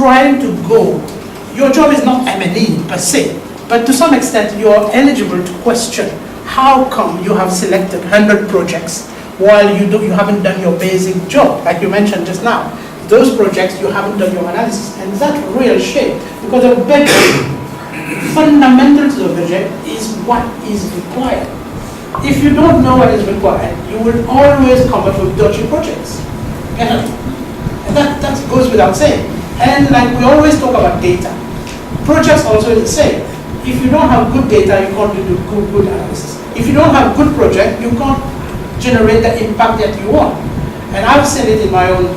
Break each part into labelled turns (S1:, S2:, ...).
S1: trying to go, your job is not M&E per se, but to some extent you are eligible to question how come you have selected 100 projects while you haven't done your basic job, like you mentioned just now. Those projects you haven't done your analysis, and that's a real shame, because the budget, fundamental to the budget is what is required. If you don't know what is required, you will always come up with dodgy projects. And that goes without saying. And like we always talk about data, projects also is the same. If you don't have good data, you can't do good analysis. If you don't have good project, you can't generate the impact that you want. And I've seen it in my own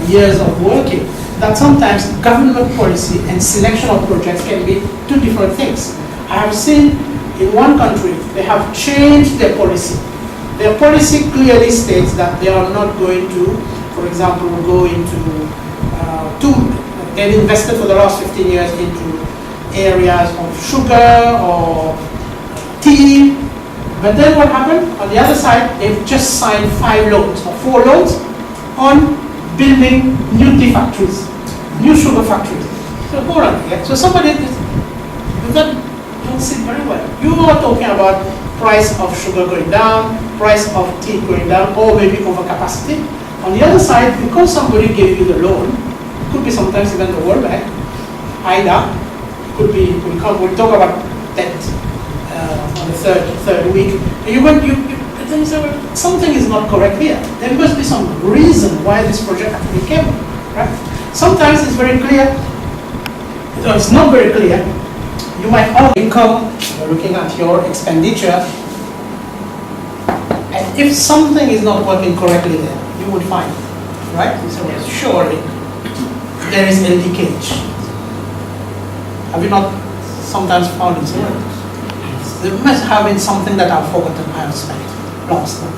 S1: years of working, that sometimes government policy and selection of projects can be two different things. I have seen in one country, they have changed their policy. Their policy clearly states that they are not going to, for example, go into, they've invested for the last 15 years into areas of sugar or tea. But then what happened? On the other side, they've just signed 5 loans or 4 loans on building new tea factories, new sugar factories. So hold on here. So somebody that don't sit very well. You are talking about price of sugar going down, price of tea going down, or maybe overcapacity. On the other side, because somebody gave you the loan, could be sometimes even the World Bank, IDA, could be, we'll talk about debt on the third week. Then you say, well, something is not correct here. There must be some reason why this project actually came, right? Sometimes it's very clear, no, it's not very clear. You might have income, you're looking at your expenditure, and if something is not working correctly there, you would find it, right? You say, well, surely there is a leakage. Have you not sometimes found it? There must have been something that I've forgotten I have spent last month.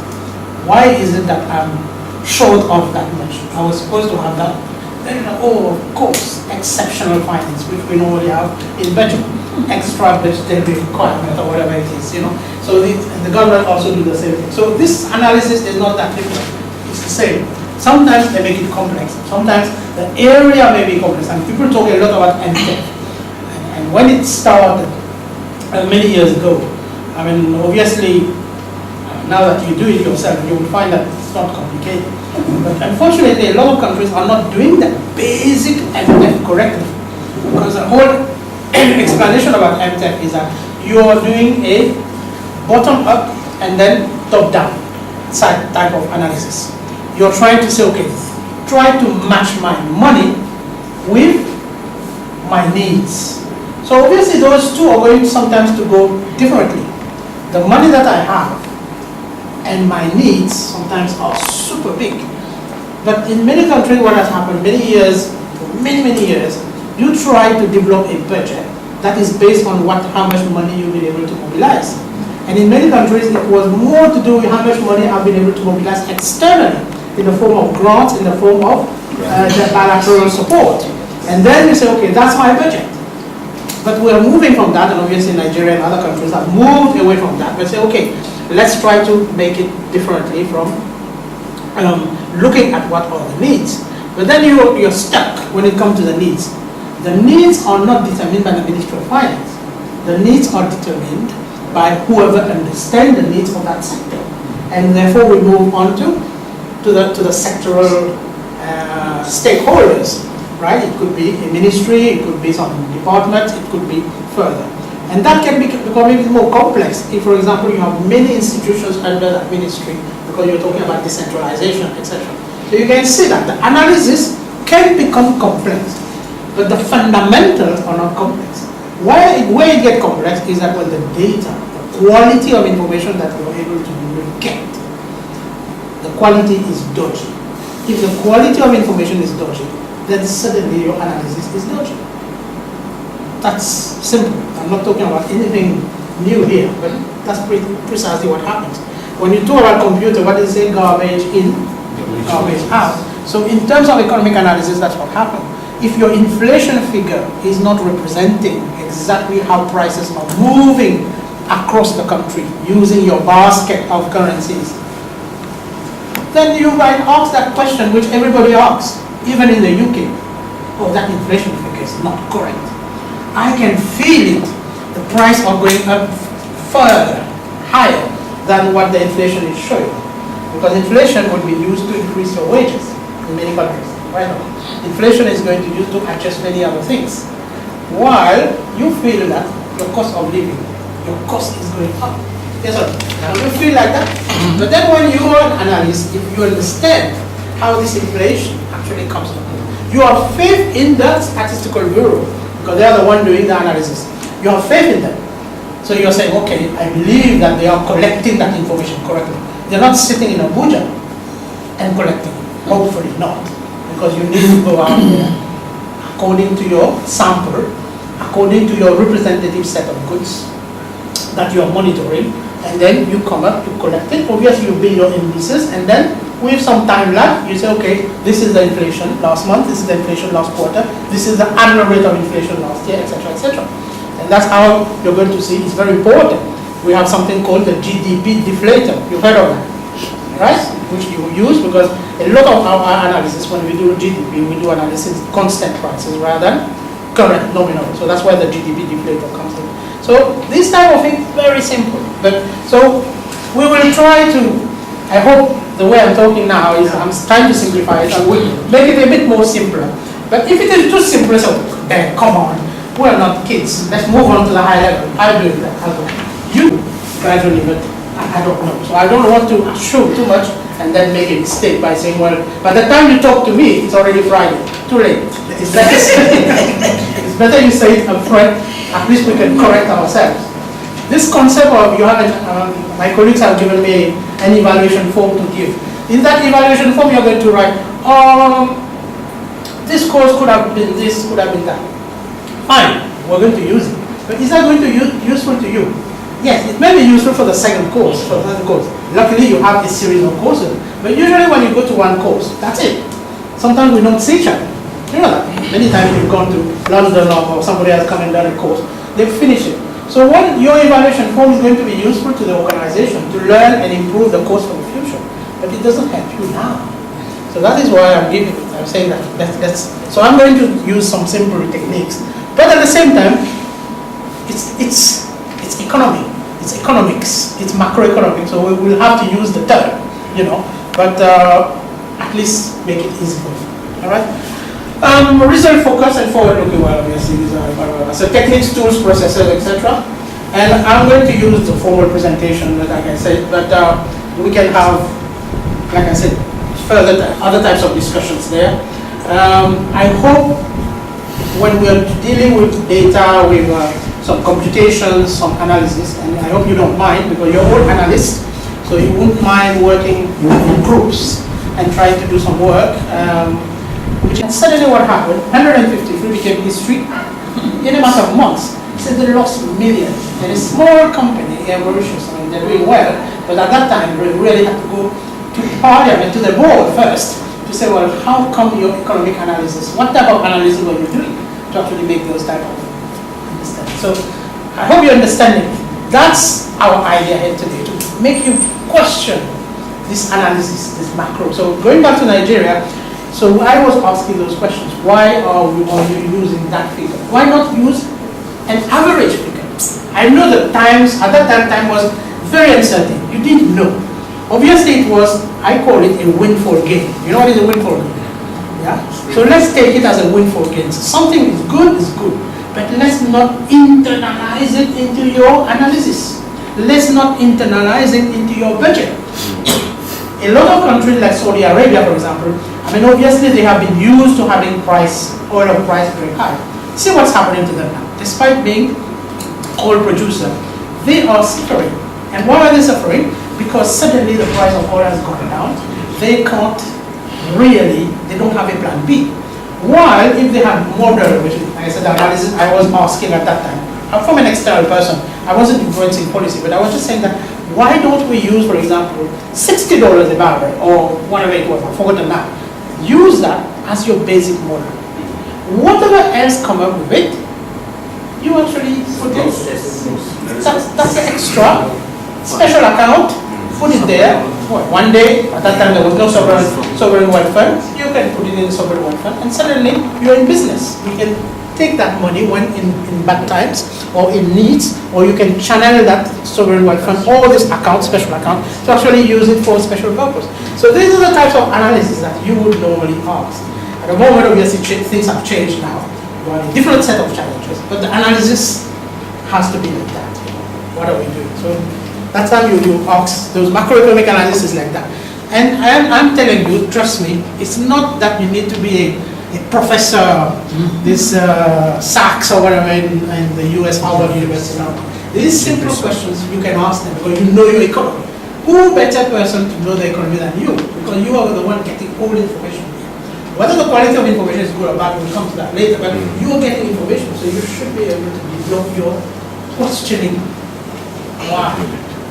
S1: Why is it that I'm short of that much? I was supposed to have that. Then, oh, of course, exceptional findings, which we normally have in budget, extra budgetary requirement or whatever it is, you know. So the government also do the same thing. So this analysis is not that different. It's the same. Sometimes they make it complex. Sometimes the area may be complex. And people talk a lot about MTech. And when it started many years ago, I mean, obviously, now that you do it yourself, you will find that it's not complicated. But unfortunately, a lot of countries are not doing that basic MTech correctly. Because the whole explanation about MTech is that you are doing a bottom-up and then top-down type of analysis. You're trying to say, okay, try to match my money with my needs. So obviously those two are going sometimes to go differently. The money that I have and my needs sometimes are super big. But in many countries, what has happened many years, for many years, you try to develop a budget that is based on how much money you've been able to mobilize. And in many countries, it was more to do with how much money I've been able to mobilize externally, in the form of grants, in the form of the bilateral support. And then you say, okay, that's my budget. But we're moving from that, and obviously Nigeria and other countries have moved away from that. But say, okay, let's try to make it differently from looking at what are the needs. But then you're stuck when it comes to the needs. The needs are not determined by the Ministry of Finance. The needs are determined by whoever understands the needs of that sector. And therefore we move on to the sectoral stakeholders, right? It could be a ministry, it could be some department, it could be further. And that can become even more complex if, for example, you have many institutions under that ministry, because you're talking about decentralization, etc. So you can see that the analysis can become complex, but the fundamentals are not complex. Where it gets complex is that when the data, the quality of information that you're able to get, the quality is dodgy. If the quality of information is dodgy, then suddenly your analysis is dodgy. That's simple. I'm not talking about anything new here, but that's precisely what happens. When you talk about computer, what is it? Garbage in, garbage out. So in terms of economic analysis, that's what happens. If your inflation figure is not representing exactly how prices are moving across the country using your basket of currencies, then you might ask that question which everybody asks, even in the UK. oh, that inflation figure is not correct. I can feel it. The price are going up further, higher than what the inflation is showing. Because inflation would be used to increase your wages in many countries. Right now, inflation is going to be used to adjust many other things. While you feel that your cost of living, your cost is going up. Yes, sir. You feel like that. But then when you are an analyst, if you understand how this inflation actually comes up, you have faith in the statistical bureau because they are the one doing the analysis. You have faith in them. So you're saying, okay, I believe that they are collecting that information correctly. They're not sitting in Abuja and collecting it. Hopefully not. Because you need to go out there according to your sample, according to your representative set of goods that you are monitoring, and then you come up to collect it. Obviously you build your indices, and then with some time lag, you say, okay, this is the inflation last month, this is the inflation last quarter, this is the annual rate of inflation last year, etc., etc. And that's how you're going to see it's very important. We have something called the GDP deflator. You've heard of that, right? Which you use because a lot of our analysis, when we do GDP, we do analysis constant prices rather than current nominal. So that's why the GDP deflator comes in. So this type of thing, very simple. But so we will try to, I hope the way I'm talking now is I'm trying to simplify it and we'll make it a bit more simpler. But if it is too simple, so then come on, we're not kids. Let's move on to the high level. I'll do that. You gradually, but I don't know. So I don't want to show too much and then make a mistake by saying, well, by the time you talk to me, it's already Friday. Too late. It's better, it's better you say it up front. At least we can correct ourselves. This concept of you haven't, my colleagues have given me an evaluation form to give. In that evaluation form, you're going to write, this course could have been this, could have been that. Fine, we're going to use it. But is that going to be useful to you? Yes, it may be useful for the second course, for the third course. Luckily, you have a series of courses. But usually when you go to one course, that's it. Sometimes we don't see each other. You know that. Many times you've gone to London or somebody has come and done a course. They finish it. So what your evaluation form is going to be useful to the organization to learn and improve the course for the future. But it doesn't help you now. So that is why I'm giving it. I'm saying that. So I'm going to use some simple techniques. But at the same time, it's economy, it's economics, it's macroeconomics, so we will have to use the term, you know, but at least make it easy for you, all right? Result focus and forward-looking, well, obviously, these are so techniques, tools, processes, etc. And I'm going to use the formal presentation, like I said, but we can have, like I said, further other types of discussions there. I hope when we are dealing with data, with some computations, some analysis, and I hope you don't mind because you're all analysts, so you won't mind working in groups and trying to do some work. Which suddenly what happened, 153 became history in a matter of months. So they lost millions. And a small company in Mauritius, I mean, they're doing well, but at that time they really had to go to Parliament, to the board first, to say, well, how come your economic analysis, what type of analysis were you doing to actually make those type of understanding? So I hope you understand it. That's our idea here today, to make you question this analysis, this macro. So going back to Nigeria, so I was asking those questions. Why are you using that figure? Why not use an average figure? I know that at that time was very uncertain. You didn't know. Obviously it was, I call it a windfall gain. You know what is a windfall gain? Yeah? So let's take it as a windfall gain. So something is good, but let's not internalize it into your analysis. Let's not internalize it into your budget. A lot of countries like Saudi Arabia, for example, I mean, obviously they have been used to having oil price very high. See what's happening to them now. Despite being oil producer, they are suffering. And why are they suffering? Because suddenly the price of oil has gone down. They can't really, they don't have a plan B. While if they had model, which like I said, the analysis I was asking at that time, I'm from an external person, I wasn't influencing policy, but I was just saying that why don't we use, for example, $60 a barrel or whatever it was, I've forgotten now. Use that as your basic model. Whatever else come up with it, you actually put it. That's the extra special account, put it there, one day, at that time there was no sovereign wealth fund, you can put it in the sovereign wealth fund, and suddenly you're in business. You can take that money when in bad times or in needs, or you can channel that sovereign wealth fund or this account, special account, to actually use it for a special purpose. So these are the types of analysis that you would normally ask. At the moment, obviously, things have changed now. You have a different set of challenges, but the analysis has to be like that. What are we doing? So that's how you ask those macroeconomic analysis like that. And I'm telling you, trust me, it's not that you need to be a professor, this Sachs or whatever in the US, Harvard University now. These simple questions you can ask them because you know your economy. Who better person to know the economy than you? Because you are the one getting all the information. Whether the quality of information is good or bad, we'll come to that later, but you are getting information, so you should be able to develop your questioning. Why?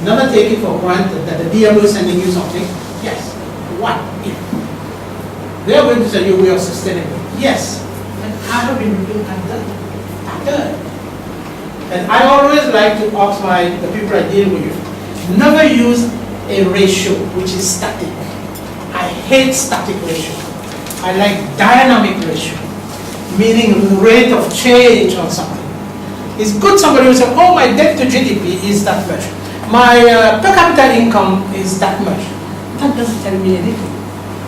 S1: Never take it for granted that the DMO is sending you something. Yes. What if? They are going to tell you we are sustainable. Yes. And I have been looking at that. And I always like to ask the people I deal with, never use a ratio which is static. I hate static ratio. I like dynamic ratio, meaning rate of change on something. It's good somebody will say, oh, my debt to GDP is that much. My per capita income is that much. That doesn't tell me anything.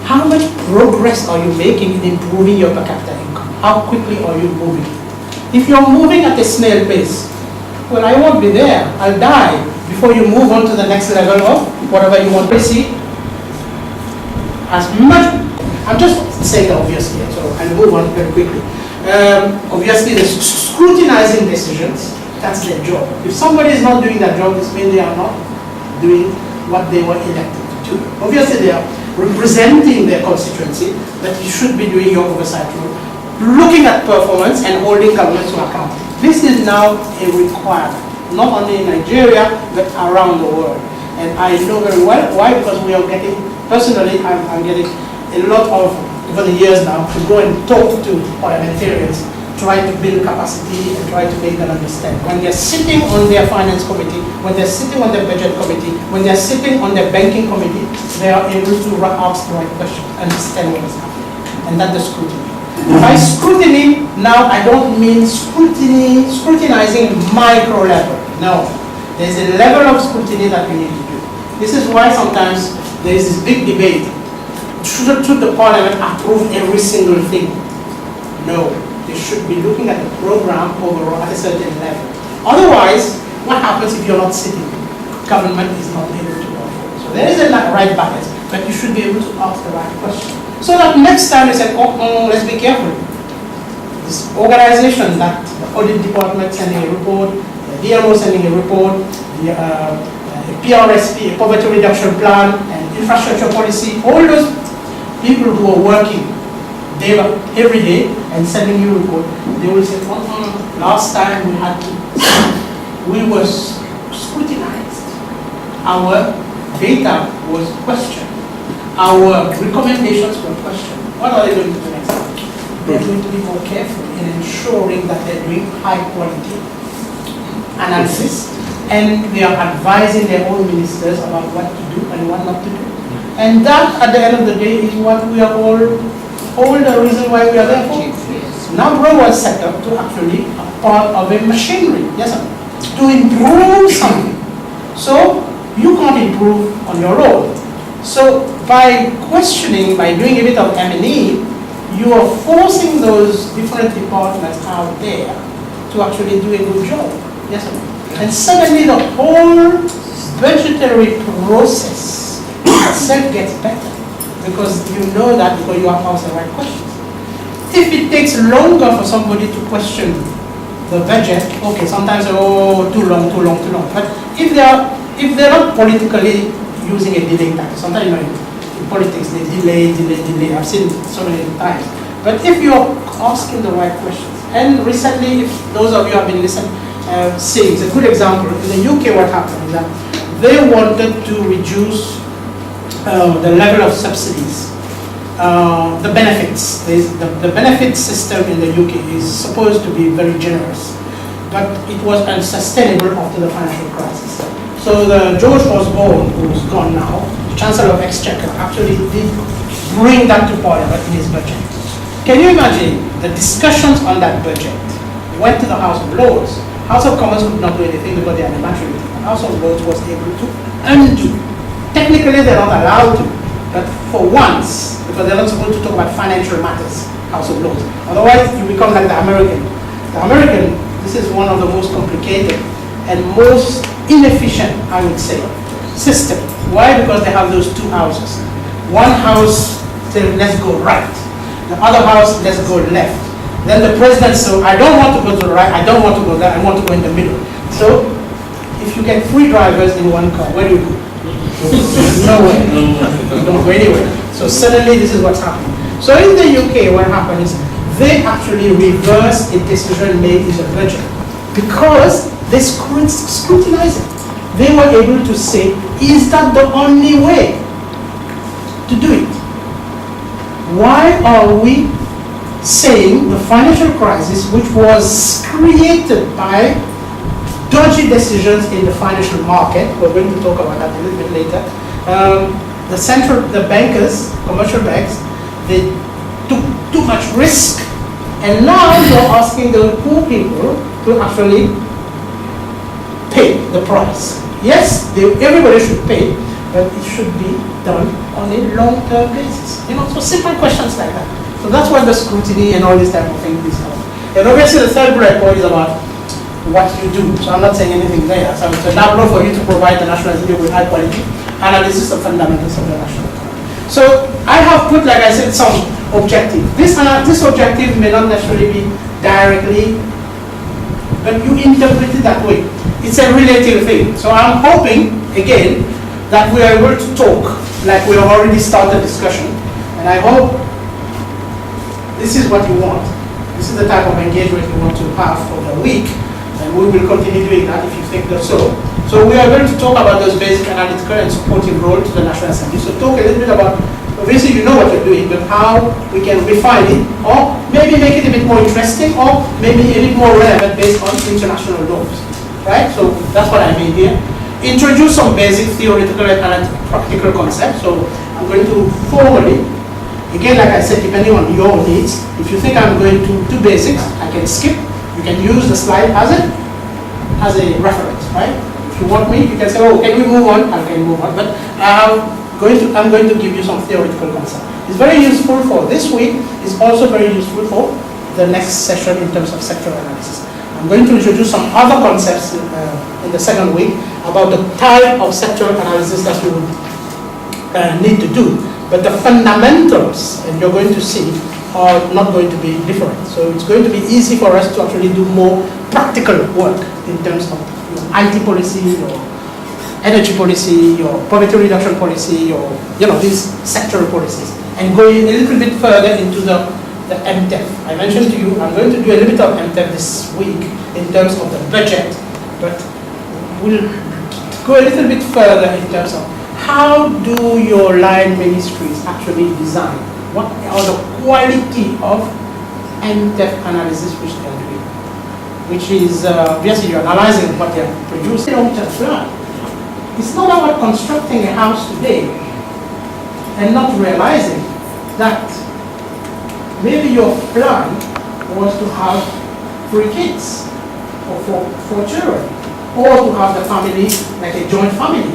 S1: How much progress are you making in improving your per capita income? How quickly are you moving? If you're moving at a snail pace, well, I won't be there. I'll die before you move on to the next level of whatever you want to see. As much, I'm just saying the obvious here, so I'll move on very quickly. Obviously, the scrutinizing decisions, that's their job. If somebody is not doing that job, this means they are not doing what they were elected to do. Obviously, they are representing their constituency, but you should be doing your oversight role, looking at performance and holding government to account. This is now a requirement, not only in Nigeria, but around the world. And I know very well why, because we are getting, personally, I'm getting a lot of, over the years now, to go and talk to parliamentarians, try to build capacity and try to make them understand. When they're sitting on their finance committee, when they're sitting on their budget committee, when they're sitting on their banking committee, they are able to ask the right questions, understand what is happening. And that's the scrutiny. By scrutiny, now I don't mean scrutinizing micro level. No. There's a level of scrutiny that we need to do. This is why sometimes there is this big debate. Should the parliament approve every single thing? No. They should be looking at the program overall at a certain level. Otherwise, what happens if you're not sitting? Government is not able to perform. So there is a right balance, but you should be able to ask the right question. So that next time they say, oh, let's be careful. This organization that the audit department sending a report, the DMO sending a report, the PRSP, poverty reduction plan, and infrastructure policy, all those people who are working every day and sending you a report, they will say, last time we were scrutinized. Our data was questioned. Our recommendations were questioned. What are they going to do next time? They're going to be more careful in ensuring that they're doing high quality analysis and they are advising their own ministers about what to do and what not to do. And that, at the end of the day, is what we are all the reason why we are there for. NABRO was set up to actually part of a machinery, yes sir, to improve something. So you can't improve on your own. So by questioning, by doing a bit of M&E, you are forcing those different departments out there to actually do a good job. Yes sir. And suddenly the whole budgetary process itself gets better. Because you know that because you have asked the right questions. If it takes longer for somebody to question the budget, okay, sometimes too long. But if they're not politically using a delay tactic, sometimes in politics they delay. I've seen it so many times. But if you're asking the right questions, and recently, if those of you have been listening, seeing, it's a good example. In the UK, what happened is that they wanted to reduce the level of subsidies, the benefits. The benefit system in the UK is supposed to be very generous, but it was unsustainable after the financial crisis. So the George Osborne, who's gone now, the Chancellor of Exchequer, actually did bring that to Parliament in his budget. Can you imagine the discussions on that budget went to the House of Lords? House of Commons could not do anything because they are the majority. The House of Lords was able to undo. Technically, they're not allowed to, but for once, because they're not supposed to talk about financial matters, House of Lords. Otherwise, you become like the American. The American, this is one of the most complicated and most inefficient, I would say, system. Why? Because they have those two houses. One house says, let's go right. The other house, let's go left. Then the president says, I don't want to go to the right, I don't want to go there, I want to go in the middle. So, if you get 3 drivers in one car, where do you go? Nowhere. You don't go anywhere. So suddenly this is what's happening. So in the UK, what happened is they actually reversed a decision made in the budget because they scrutinized it. They were able to say, is that the only way to do it? Why are we saying the financial crisis, which was created by dodgy decisions in the financial market, we're going to talk about that a little bit later, the bankers, commercial banks, they took too much risk, and now you're asking the poor people to actually pay the price. Yes, everybody should pay, but it should be done on a long-term basis. So simple questions like that. So that's what the scrutiny and all this type of thing is about. And obviously the third bullet point is about what you do. So I'm not saying anything there. So it's a enabler for you to provide the national assembly with high quality analysis of fundamentals of the national economy. So I have put, like I said, some objective. This objective may not necessarily be directly, but you interpret it that way. It's a relative thing. So I'm hoping, again, that we are able to talk like we have already started discussion. And I hope this is what you want. This is the type of engagement you want to have for the week. And we will continue doing that if you think that's so. So we are going to talk about those basic analytical and supportive role to the National Assembly. So talk a little bit about, obviously you know what you're doing, but how we can refine it, or maybe make it a bit more interesting, or maybe a bit more relevant based on international norms. Right? So that's what I mean here. Introduce some basic theoretical and practical concepts. So I'm going to formally, again, like I said, depending on your needs, if you think I'm going to do basics, I can skip. You can use the slide as a reference, right? If you want me, you can say, oh, can we move on? I can move on. But I'm going to give you some theoretical concept. It's very useful for this week. It's also very useful for the next session in terms of sectoral analysis. I'm going to introduce some other concepts in the second week about the type of sectoral analysis that we would need to do. But the fundamentals, and you're going to see, are not going to be different. So it's going to be easy for us to actually do more practical work in terms of IT policy, or energy policy, or poverty reduction policy, or these sectoral policies, and going a little bit further into the MTEF. I mentioned to you, I'm going to do a little bit of MTEF this week in terms of the budget, but we'll go a little bit further in terms of how do your line ministries actually design? What are the quality of MTEF analysis which they are doing? Which is, obviously you're analyzing what they are producing. It's not about constructing a house today and not realizing that maybe your plan was to have 3 kids, or 4 children, or to have the family like a joint family.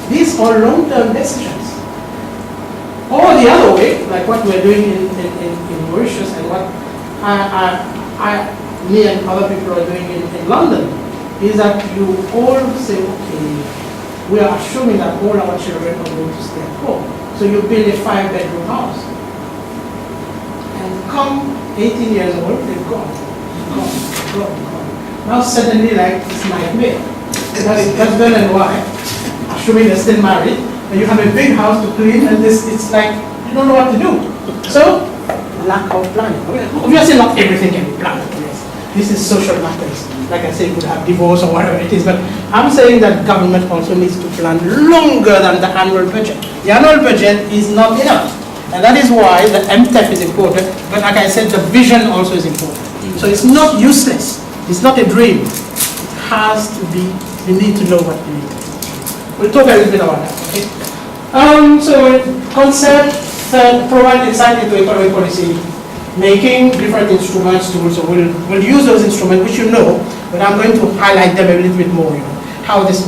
S1: These are long-term decisions. Or the other way, like what we're doing in Mauritius, and what me and other people are doing in London, is that you all say, okay, we are assuming that all our children are going to stay at home. So you build a 5-bedroom house. And come 18 years old, they've gone. Now suddenly, like, it's nightmare. Husband and wife, assuming they're still married, and you have a big house to clean, and it's like, you don't know what to do. So, lack of planning. Obviously not everything can be planned. This is social matters. Like I said, you could have divorce or whatever it is, but I'm saying that government also needs to plan longer than the annual budget. The annual budget is not enough. And that is why the MTEF is important, but like I said, the vision also is important. So it's not useless. It's not a dream. It has to be, you need to know what you need. We'll talk a little bit about that, okay? So concept provide insight into economic policy making, different instruments, tools. So we'll use those instruments, which you know, but I'm going to highlight them a little bit more. You know, how this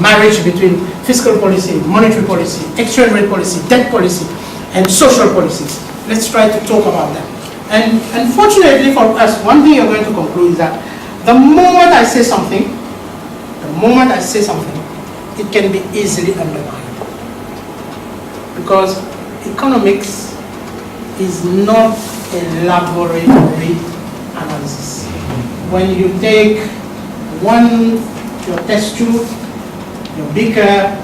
S1: marriage between fiscal policy, monetary policy, exchange rate policy, debt policy, and social policies. Let's try to talk about them. And unfortunately for us, one thing you're going to conclude is that the moment I say something, it can be easily undermined. Because economics is not a laboratory analysis. When you take your test tube, your beaker,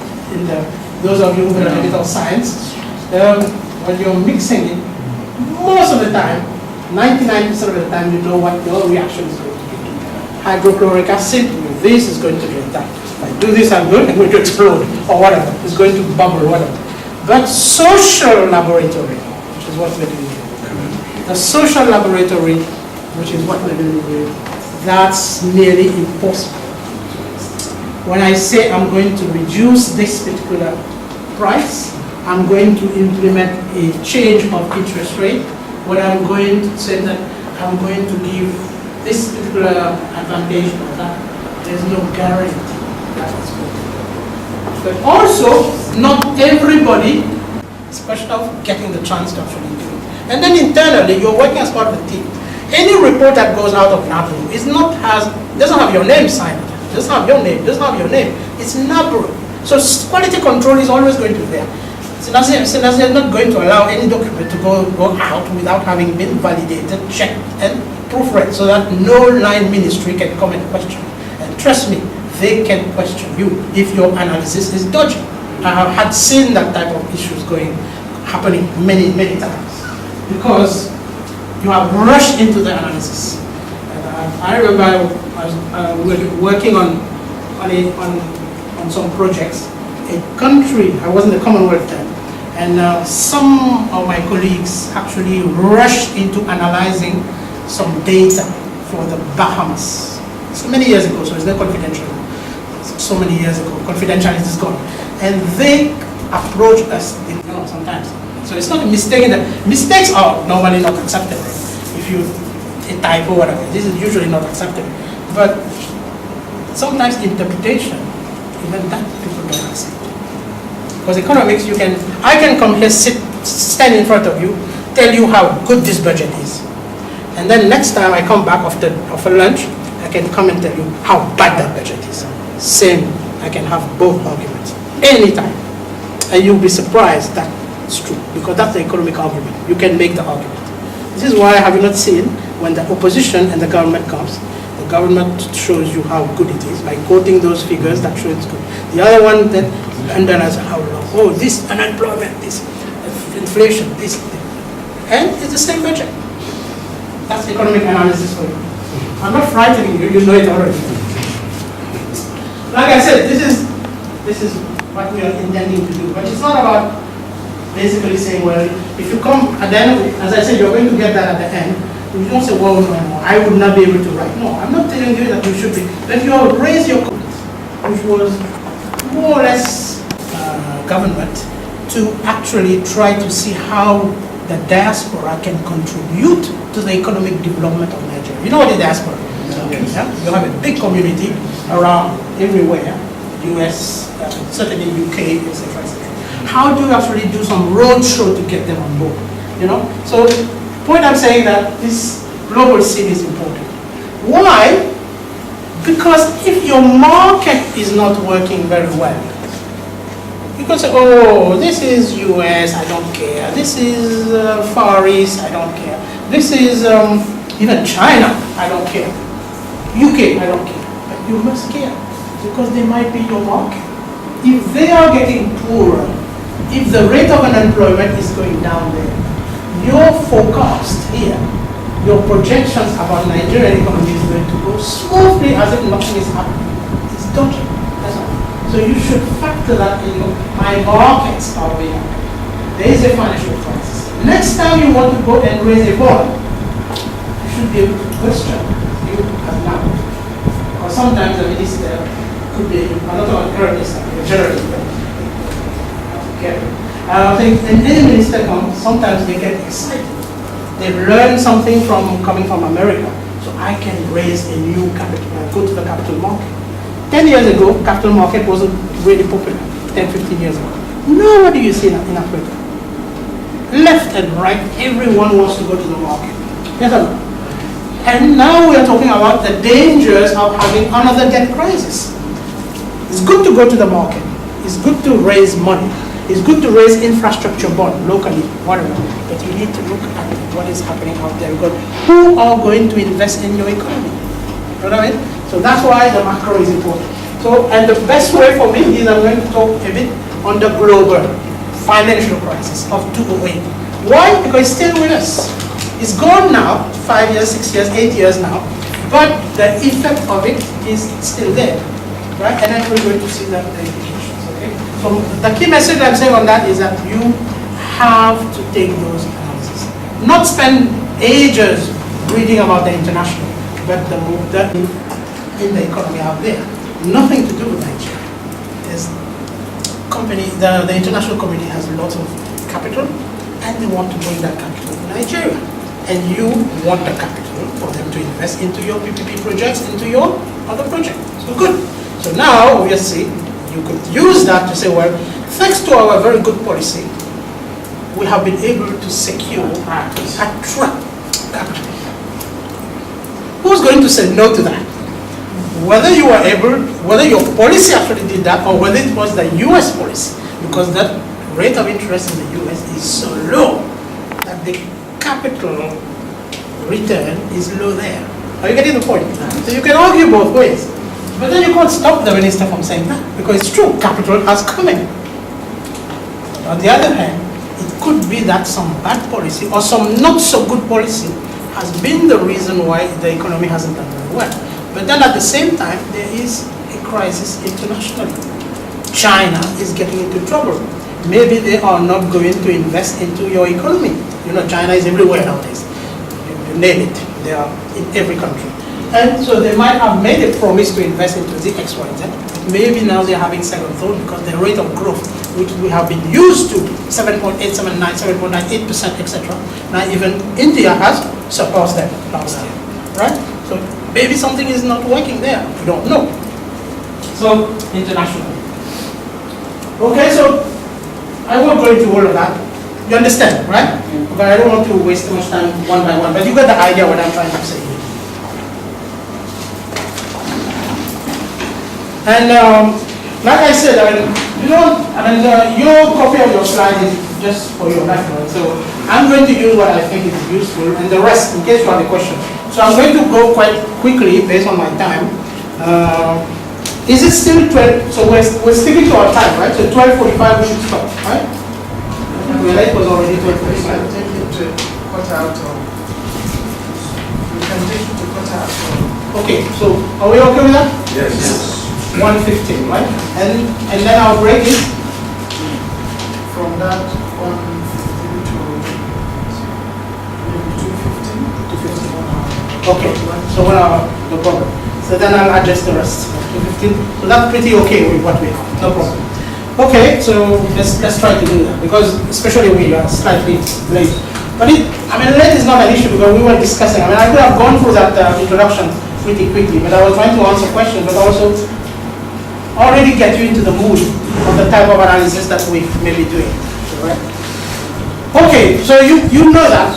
S1: those of you who are in of science, when you're mixing it, most of the time, 99% of the time, you know what your reaction is going to be. Hydrochloric acid with this is going to be that. If I do this, I'm going to explode, or whatever. It's going to bubble, whatever. But social laboratory, which is what we're doing here. The social laboratory, which is what we're doing here, that's nearly impossible. When I say I'm going to reduce this particular price, I'm going to implement a change of interest rate, when I'm going to say that I'm going to give this particular advantage or that, there's no guarantee that is going to happen. But also, not everybody is a question of getting the chance to actually do it. And then internally, you're working as part of the team. Any report that goes out of NABRU doesn't have your name signed. Doesn't have your name. Doesn't have your name. It's NABRU. So quality control is always going to be there. Sinazia is not going to allow any document to go out without having been validated, checked, and proofread, so that no line ministry can come and question. And trust me, they can question you if your analysis is dodgy. I have had seen that type of issues happening many, many times, because you have rushed into the analysis. And I remember I was working on some projects. A country, I was in the Commonwealth then, and some of my colleagues actually rushed into analyzing some data for the Bahamas. So many years ago, so it's not confidential. So many years ago, confidentiality is gone. And they approach us, sometimes. So it's not a mistake. Mistakes are normally not accepted. If you a typo or whatever, this is usually not accepted. But sometimes interpretation, even that people don't accept. Because economics, I can come here, stand in front of you, tell you how good this budget is. And then next time I come back after lunch, I can come and tell you how bad that budget is. Same, I can have both arguments, anytime. And you'll be surprised that it's true, because that's the economic argument. You can make the argument. This is why I have not seen, when the opposition and the government comes, the government shows you how good it is by quoting those figures that show it's good. The other one that underlines how low. Oh, this unemployment, this inflation, this, and it's the same budget. That's economic analysis for you. I'm not frightening you, you know it already. Like I said, this is what we are intending to do, but it's not about basically saying, well, if you come at the end, as I said, you're going to get that at the end. You don't say, well, no, I would not be able to write. No, I'm not telling you that you should be. But you have raised your comment, which was more or less government, to actually try to see how the diaspora can contribute to the economic development of Nigeria. You know what the diaspora is? Yeah? You have a big community around everywhere, US, certainly UK, etc., etc. How do you actually do some roadshow to get them on board? You know, so the point I'm saying that this global scene is important. Why? Because if your market is not working very well, you can say, oh, this is US, I don't care. This is Far East, I don't care. This is even China, I don't care. UK, I don't care. But you must care, because they might be your market. If they are getting poorer, if the rate of unemployment is going down there, your forecast here, your projections about Nigerian economy is going to go smoothly as if nothing is happening. It's dodgy. That's all. So you should factor that in. My markets are way up. There is a financial crisis. Next time you want to go and raise a bond, you should be able to question you as now. Or sometimes the minister could be, I'm not a journalist, careful. I think in any minister comes, sometimes they get excited. They've learned something from coming from America. So I can raise a new capital, go to the capital market. 10 years ago, capital market wasn't really popular, 10, 15 years ago. Now what do you see in Africa? Left and right, everyone wants to go to the market. Yes or no? And now we are talking about the dangers of having another debt crisis. It's good to go to the market. It's good to raise money. It's good to raise infrastructure bond locally, whatever. But you need to look at what is happening out there. Because who are going to invest in your economy? You know what I mean? So that's why the macro is important. So, and the best way for me is I'm going to talk a bit on the global financial crisis of 2008. Why? Because it's still with us. It's gone now, 5 years, 6 years, 8 years now, but the effect of it is still there, right? And then we're going to see that the implications, okay? So the key message I'm saying on that is that you have to take those analyses. Not spend ages reading about the international, but the move that in the economy out there. Nothing to do with Nigeria. The international community has lots of capital, and they want to bring that capital to Nigeria. And you want the capital for them to invest into your PPP projects, into your other project. So good. So now, obviously, you could use that to say, well, thanks to our very good policy, we have been able to secure, attract capital. Who's going to say no to that? Whether you were able, whether your policy actually did that, or whether it was the US policy, because that rate of interest in the US is so low that the capital return is low there. Are you getting the point? So you can argue both ways. But then you can't stop the minister from saying that, because it's true, capital has come in. On the other hand, it could be that some bad policy or some not so good policy has been the reason why the economy hasn't done very well. But then at the same time, there is a crisis internationally. China is getting into trouble. Maybe they are not going to invest into your economy. You know, China is everywhere nowadays. You name it, they are in every country. And so they might have made a promise to invest into the X, Y, Z. Maybe now they're having second thought because the rate of growth, which we have been used to, 7.8, 7.9, 7.98%, etc. Now even India has surpassed them last year, right? So maybe something is not working there. We don't know. So internationally. Okay, so I won't go into all of that. You understand, right? But I don't want to waste too much time one by one. But you got the idea what I'm trying to say here. And like I said, your copy of your slide is just for your reference. So I'm going to use what I think is useful, and the rest, in case you have a question. So I'm going to go quite quickly based on my time. Is it still 12? So we're sticking to our time, right? So 12:45 we should stop, right? We was already 12:45.
S2: We can take it to cut out. We can take it to cut out.
S1: Okay, so are we okay with that?
S2: Yes.
S1: 1:15, right? And then our break is
S2: from that 1:15 to maybe 2:15.
S1: 2:15. Okay. So 1 hour, no problem. So then I'll adjust the rest. 2:15. So that's pretty okay with what we have. No problem. Okay, so let's try to do that, because especially we are slightly late. But late is not an issue because we were discussing. I could have gone through that introduction pretty quickly, but I was trying to answer questions, but also already get you into the mood of the type of analysis that we may be doing. Right? Okay, so you know that.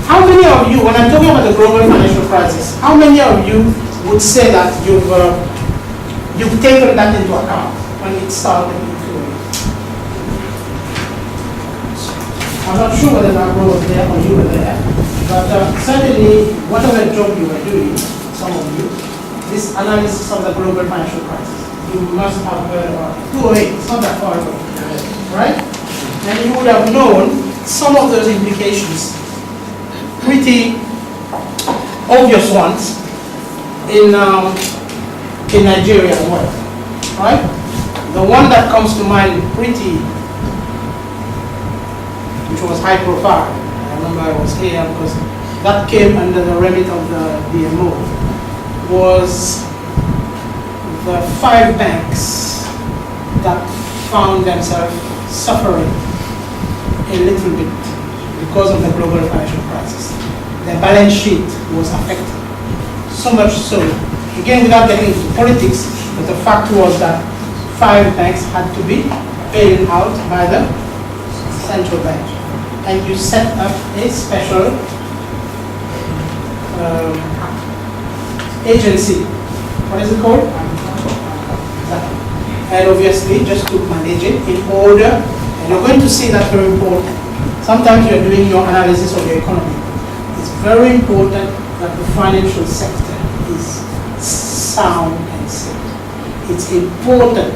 S1: How many of you, when I'm talking about the global financial crisis, how many of you would say that you've taken that into account when it started in 2008? I'm not sure whether that was there or you were there, but certainly whatever job you were doing, some of you, this analysis of the global financial crisis, you must have heard about it. 2008, it's not that far ago, right? And you would have known some of those implications, pretty obvious ones, in Nigeria as well, right? The one that comes to mind pretty, which was high profile, I remember I was here because that came under the remit of the DMO, was the 5 banks that found themselves suffering a little bit because of the global financial crisis. Their balance sheet was affected. So much so, again without getting into politics, but the fact was that 5 banks had to be bailed out by the central bank. And you set up a special agency. What is it called? And obviously just to manage it in order, and you're going to see that very important. Sometimes you're doing your analysis of the economy. It's very important that the financial sector is sound and safe. It's important.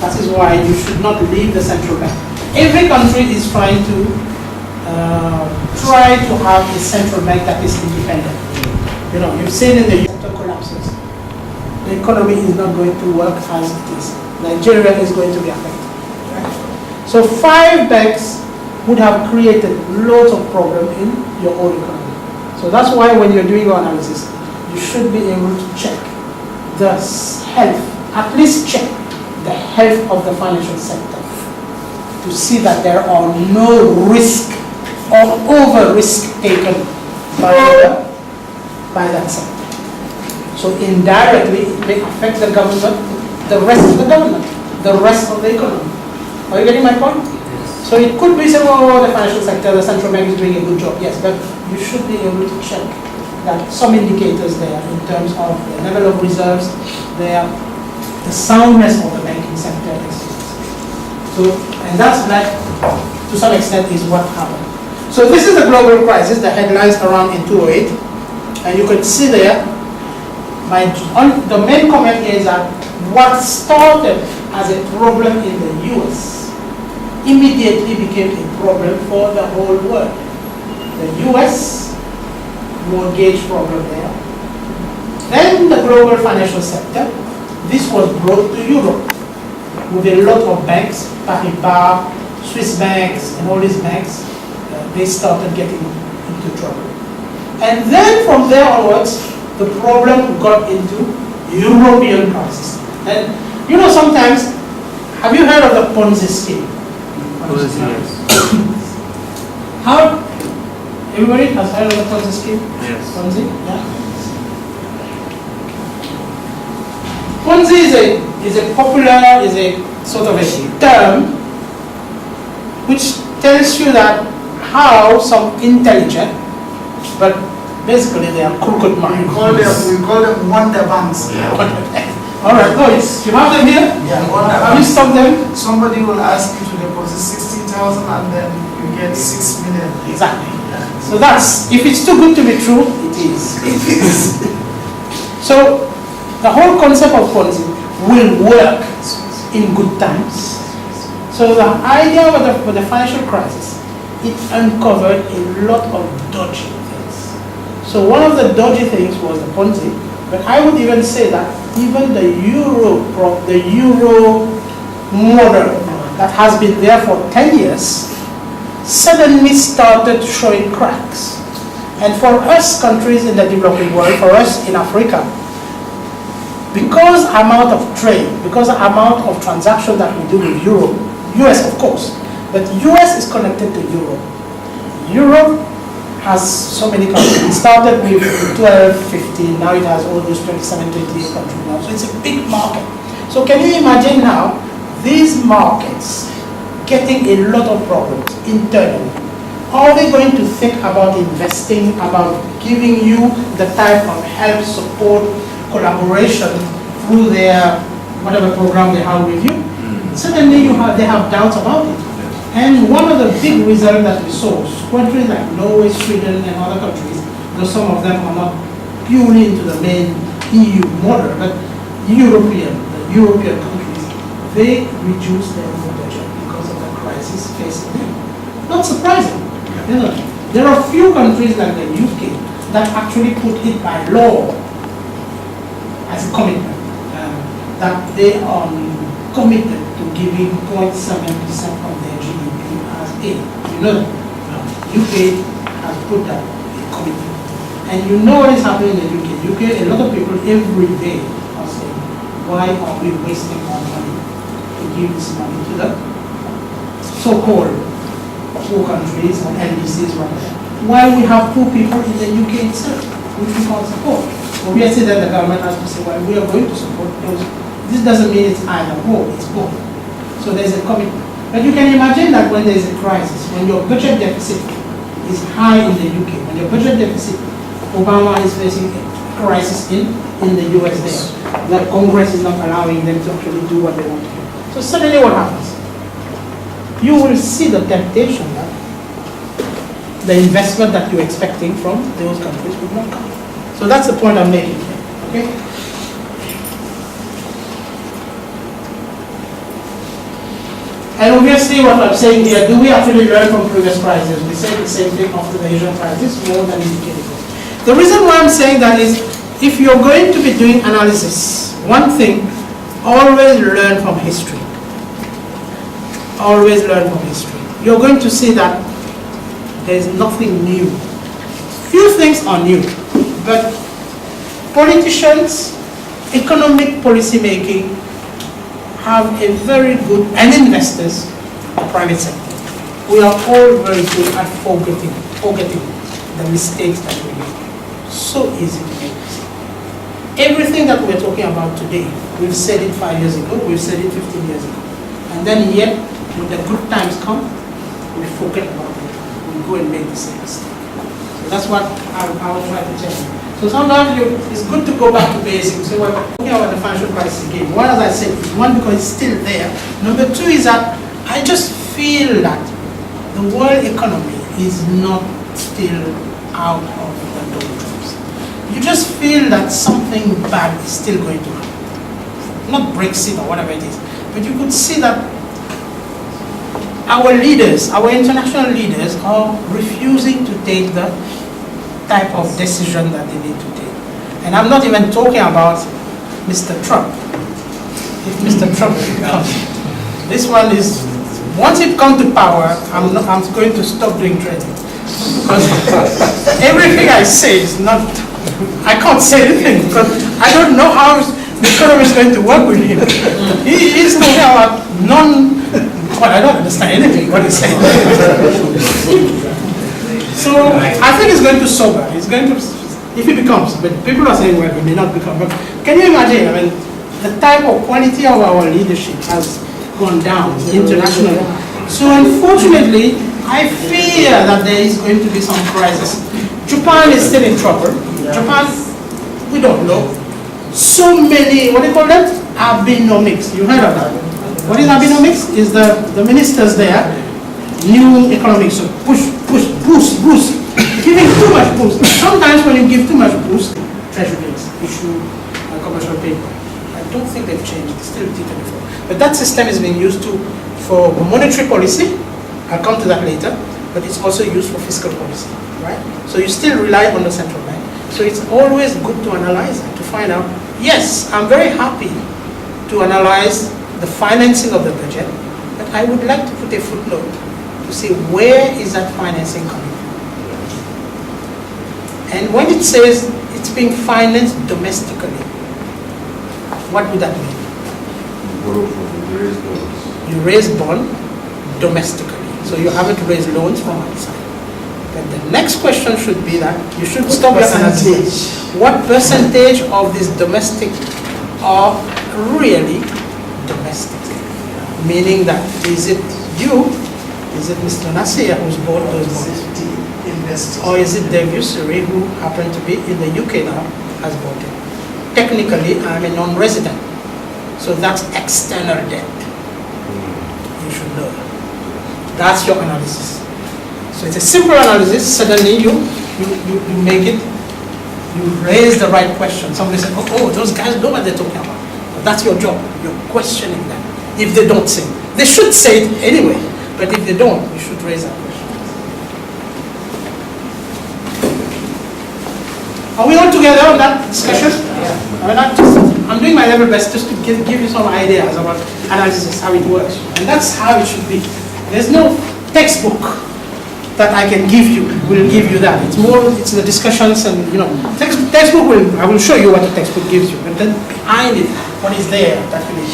S1: That is why you should not leave the central bank. Every country is trying to have a central bank that is independent. You know, you've seen in the sector collapses. The economy is not going to work as it is. Nigeria is going to be affected. Right? So 5 banks would have created lots of problems in your own economy. So that's why when you're doing your analysis, you should be able to check the health, at least check the health of the financial sector to see that there are no risk or over risk taken by that sector. So indirectly it may affect the government, the rest of the government, the rest of the economy. Are you getting my point? So it could be said, oh, the financial sector, the central bank is doing a good job. Yes, but you should be able to check that some indicators there in terms of the level of reserves, the soundness of the banking sector, etc. So, and that's like, to some extent, is what happened. So this is the global crisis, the headlines around in 2008, and you can see there, the main comment is that what started as a problem in the US immediately became a problem for the whole world. The US mortgage problem there. Then the global financial sector, this was brought to Europe with a lot of banks, Paribas, Swiss banks, and all these banks, they started getting into trouble. And then from there onwards, the problem got into European crisis. And you know, sometimes, have you heard of the Ponzi scheme?
S3: Ponzi, yes.
S1: How? Everybody has heard of the Ponzi scheme?
S3: Yes.
S1: Ponzi? Yeah. Ponzi is a popular, is a sort of a term which tells you that how some intelligent, but basically they are crooked minds.
S2: We call them wonder banks.
S1: All right, no, you have them here?
S2: Yeah, wonder
S1: Have you
S2: banks.
S1: stopped them?
S2: Somebody will ask you to deposit 60,000 and then you get 6 million.
S1: Exactly. So that's, if it's too good to be true, it is.
S2: It is.
S1: So the whole concept of Ponzi will work in good times. So the idea of the financial crisis, it uncovered a lot of dodgy things. So one of the dodgy things was the Ponzi, but I would even say that even the euro model that has been there for 10 years suddenly started showing cracks. And for us countries in the developing world, for us in Africa, because amount of trade, because amount of transaction that we do with Europe, US of course, but US is connected to Europe. Europe has so many countries. It started with 12, 15, now it has almost 27, 28 countries now. So it's a big market. So can you imagine now, these markets getting a lot of problems internally? Are they going to think about investing, about giving you the type of help, support, collaboration through their whatever program they have with you? Suddenly they have doubts about it. And one of the big results that we saw, countries like Norway, Sweden, and other countries, though some of them are not purely into the main EU model, but the European countries, they reduced their budget because of the crisis facing them. Not surprising. You know, there are few countries like the UK that actually put it by law as a commitment that they are committed to giving 0.7% of their GDP as aid. You know that. UK has put that commitment. And you know what is happening in the UK. UK, a lot of people every day are saying, why are we wasting our money to give this money to the so-called poor countries or LDCs, whatever, while we have poor people in the UK itself, which we can't support. Obviously, then the government has to say, well, we are going to support those. This doesn't mean it's either or, it's both. So there's a commitment. But you can imagine that when there's a crisis, when your budget deficit is high in the UK, when your budget deficit, Obama is facing a crisis in the US there, that Congress is not allowing them to actually do what they want to do. So suddenly what happens? You will see the temptation that the investment that you're expecting from those countries will not come. So that's the point I'm making here, okay? And obviously what I'm saying here, do we actually learn from previous crises? We say the same thing after the Asian crisis, more than indicated. The reason why I'm saying that is, if you're going to be doing analysis, one thing, always learn from history. Always learn from history. You're going to see that there's nothing new. Few things are new, but politicians, economic policy making, have a very good, and investors, the private sector. We are all very good at forgetting the mistakes that we make. So easy to make mistakes. Everything that we're talking about today, we've said it 5 years ago, we've said it 15 years ago. And then yet, when the good times come, we forget about it. We go and make the same mistake. So that's what I will try to tell you. So sometimes it's good to go back to basics. So we're talking about the financial crisis again. One, as I said, one, because it's still there. Number two is that I just feel that the world economy is not still out of the doldrums. You just feel that something bad is still going to happen. Not Brexit or whatever it is, but you could see that our leaders, our international leaders, are refusing to take the type of decision that they need to take. And I'm not even talking about Mr. Trump. If Mr. Trump comes, this one is, once it comes to power, I'm going to stop doing trading. Because everything I say is not, I can't say anything because I don't know how the economy is going to work with him. He's talking about well, I don't understand anything what he's saying. So I think it's going to sober. It's going to, if he becomes, but people are saying, well, he may not become. But can you imagine? I mean, the type of quality of our leadership has gone down internationally. So unfortunately, I fear that there is going to be some crisis. Japan is still in trouble. Japan, we don't know. So many, what do you call that? Abenomics. You heard of that? What is Abenomics? Is the ministers there, new economics, so boost, giving too much boost. Sometimes when you give too much boost, treasury bills, issue commercial paper. I don't think they've changed, it's still T24. But that system is being used for monetary policy. I'll come to that later, but it's also used for fiscal policy, right? So you still rely on the central bank. So it's always good to analyze and to find out, yes, I'm very happy to analyze the financing of the budget, but I would like to put a footnote to say where is that financing coming from? And when it says it's being financed domestically, what would that mean? You raise bond domestically. So you haven't raised loans from outside. But the next question should be that you should stop your analysis. What percentage of this domestic are really domestic? Meaning that, is it you? Is it Mr. Nasir who's bought those bonds? Or is it the usury who happened to be in the UK now has bought it? Technically, I'm a non-resident. So that's external debt. You should know. That's your analysis. So it's a simple analysis. Suddenly you make it, you raise the right question. Somebody said, oh, those guys know what they're talking about. But that's your job. You're questioning them. If they don't say it. They should say it anyway. But if they don't, you should raise that question. Are we all together on that discussion? Yeah. I'm doing my level best just to give you some ideas about analysis, how it works. And that's how it should be. There's no textbook that I can give you, will give you that. It's more, it's the discussions and, textbook I will show you what the textbook gives you. But then behind it, what is there, that will be.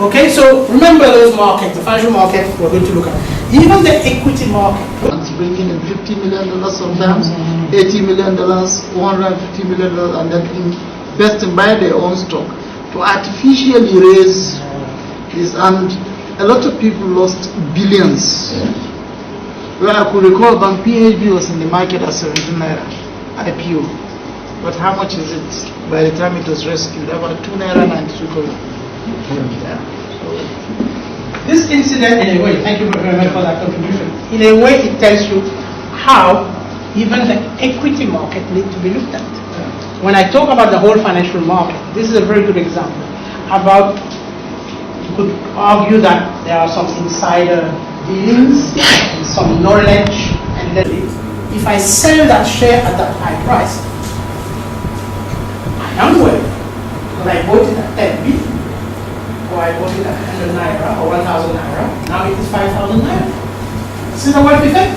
S1: Okay, so remember those markets, the financial market we're going to look at. Even the equity market.
S4: It's bringing in $50 million sometimes, $80 million, $150 million, and then investing by their own stock to artificially raise this. And a lot of people lost billions. Well, I could recall Bank PHB was in the market at 17 naira IPO. But how much is it by the time it was rescued? About 2 naira 92 kobo. Yeah.
S1: This incident, in a way, thank you very much for that contribution. In a way, it tells you how even the equity market needs to be looked at. When I talk about the whole financial market, this is a very good example about, you could argue that there are some insider dealings and some knowledge, and then if I sell that share at that high price, I am well, but I bought it at 10 billion. Or I bought it at 100 naira or 1,000 naira, now it is 5,000 naira. This is the wealth effect.